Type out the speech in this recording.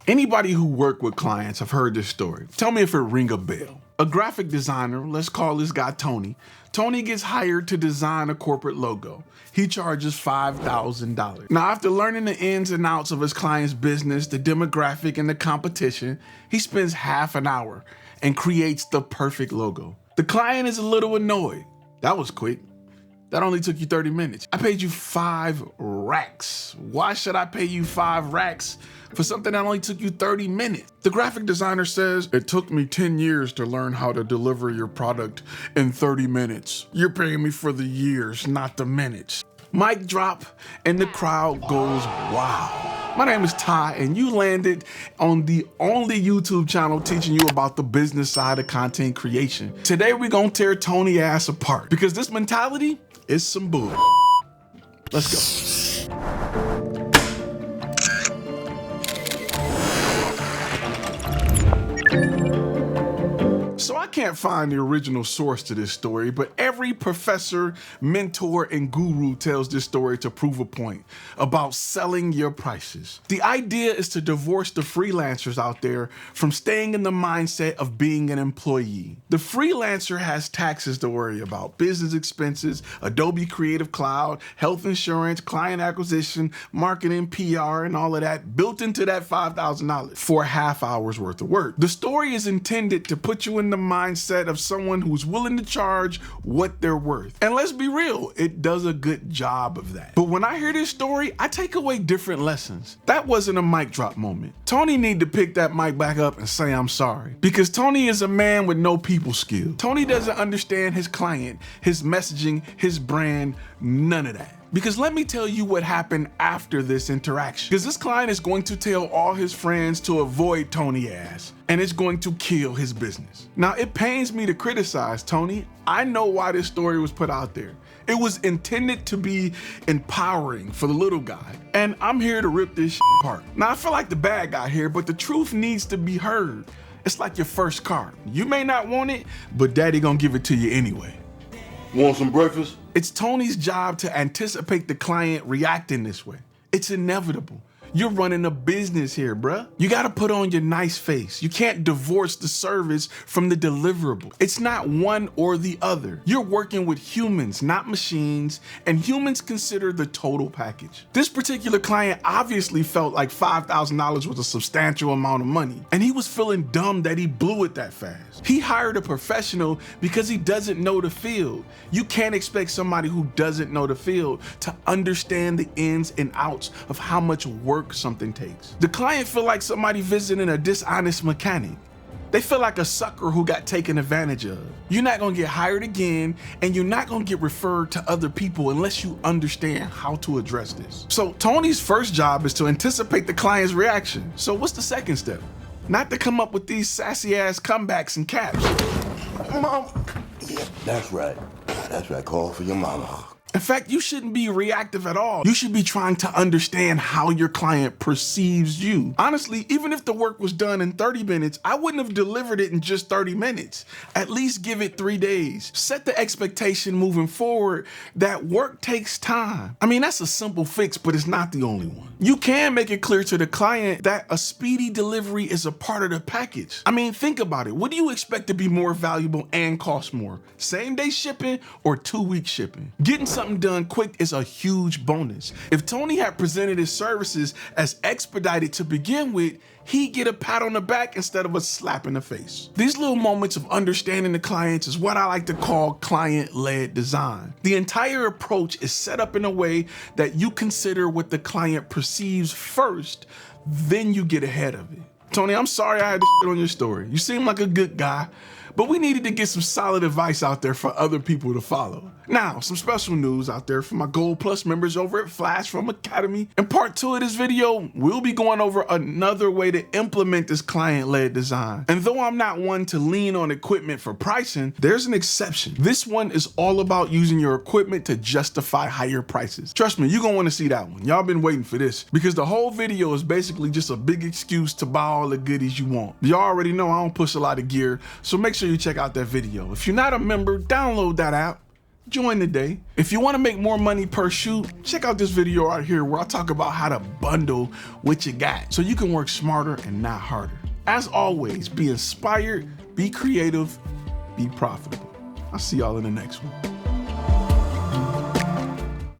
Anybody who worked with clients have heard this story. Tell me if it ring a bell. A graphic designer, let's call this guy Tony. Tony gets hired to design a corporate logo. He charges $5,000. Now, after learning the ins and outs of his client's business, the demographic, and the competition, he spends half an hour and creates the perfect logo. The client is a little annoyed. That was quick. That only took you 30 minutes. I paid you 5 racks. Why should I pay you 5 racks for something that only took you 30 minutes? The graphic designer says, it took me 10 years to learn how to deliver your product in 30 minutes. You're paying me for the years, not the minutes. Mic drop, and the crowd goes, wow. My name is Ty, and you landed on the only YouTube channel teaching you about the business side of content creation. Today, we're gonna tear Tony ass apart because this mentality is some bull. Let's go. So I can't find the original source to this story, but every professor, mentor, and guru tells this story to prove a point about selling your prices. The idea is to divorce the freelancers out there from staying in the mindset of being an employee. The freelancer has taxes to worry about, business expenses, Adobe Creative Cloud, health insurance, client acquisition, marketing, PR, and all of that built into that $5,000 for a half hour's worth of work. The story is intended to put you in the mindset of someone who's willing to charge what they're worth. And let's be real, it does a good job of that. But when I hear this story, I take away different lessons. That wasn't a mic drop moment. Tony need to pick that mic back up and say I'm sorry. Because Tony is a man with no people skill. Tony doesn't understand his client, his messaging, his brand, none of that. Because let me tell you what happened after this interaction. Because this client is going to tell all his friends to avoid Tony ass, and it's going to kill his business. Now, it pains me to criticize Tony. I know why this story was put out there. It was intended to be empowering for the little guy, and I'm here to rip this shit apart. Now, I feel like the bad guy here, but the truth needs to be heard. It's like your first car. You may not want it, but daddy gonna give it to you anyway. Want some breakfast? It's Tony's job to anticipate the client reacting this way. It's inevitable. You're running a business here, bruh. You gotta put on your nice face. You can't divorce the service from the deliverable. It's not one or the other. You're working with humans, not machines, and humans consider the total package. This particular client obviously felt like $5,000 was a substantial amount of money, and he was feeling dumb that he blew it that fast. He hired a professional because he doesn't know the field. You can't expect somebody who doesn't know the field to understand the ins and outs of how much work something takes. The client feel like somebody visiting a dishonest mechanic. They feel like a sucker who got taken advantage of. You're not gonna get hired again, and you're not gonna get referred to other people unless you understand how to address this. So Tony's first job is to anticipate the client's reaction. So what's the second step? Not to come up with these sassy ass comebacks and caps. Mom. Yeah, that's right. That's right. Call for your mama. In fact, you shouldn't be reactive at all. You should be trying to understand how your client perceives you. Honestly, even if the work was done in 30 minutes, I wouldn't have delivered it in just 30 minutes. At least give it 3 days. Set the expectation moving forward that work takes time. I mean, that's a simple fix, but it's not the only one. You can make it clear to the client that a speedy delivery is a part of the package. I mean, think about it. What do you expect to be more valuable and cost more? Same day shipping or 2-week shipping? Getting something done quick is a huge bonus. If Tony had presented his services as expedited to begin with, he'd get a pat on the back instead of a slap in the face. These little moments of understanding the clients is what I like to call client-led design. The entire approach is set up in a way that you consider what the client perceives first, then you get ahead of it. Tony, I'm sorry I had to shit on your story. You seem like a good guy, but we needed to get some solid advice out there for other people to follow. Now, some special news out there for my Gold Plus members over at Flash from Academy. In part 2 of this video, we'll be going over another way to implement this client-led design. And though I'm not one to lean on equipment for pricing, there's an exception. This one is all about using your equipment to justify higher prices. Trust me, you're gonna wanna see that one. Y'all been waiting for this because the whole video is basically just a big excuse to buy all the goodies you want. Y'all already know I don't push a lot of gear, so make sure you check out that video. If you're not a member, download that app. join the day. If you want to make more money per shoot, check out this video right here where I talk about how to bundle what you got so you can work smarter and not harder. As always, be inspired, be creative, be profitable. I'll see y'all in the next one.